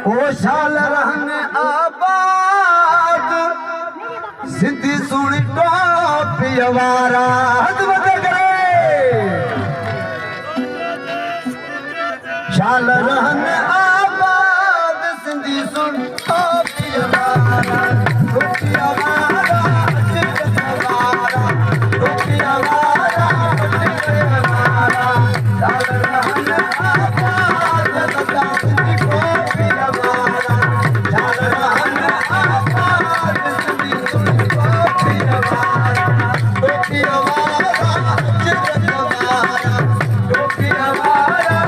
शाल रहन आबाद सिंधी सुनी टोपी वारा शाल रहन आबाद सिंधी सुन टोपी वारा टोपी वारा टोपी वारा शाल रहन आबाद सिंधी टोपी वारा शाल रहन आबाद सिंधी सुन टोपी वारा टोपी वारा टोपी वारा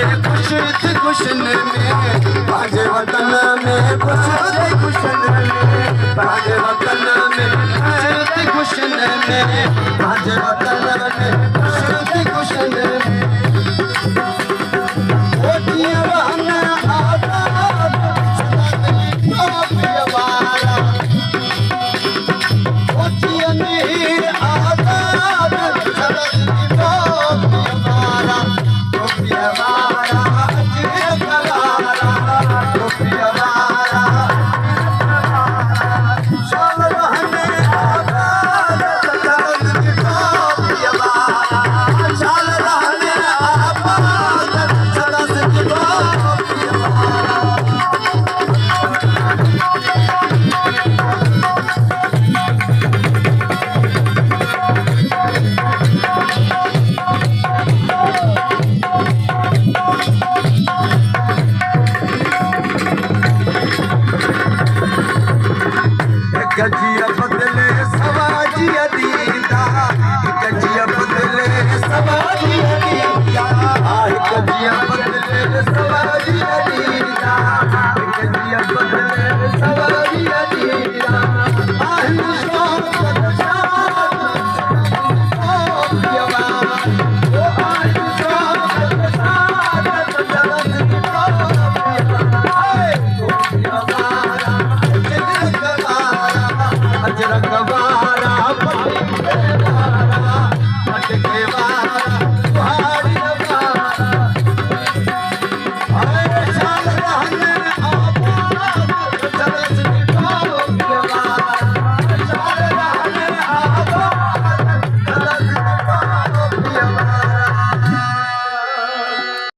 खुशन में बाजे वतन में खुशन में बाजे वतन में खुशन में बाजे वतन में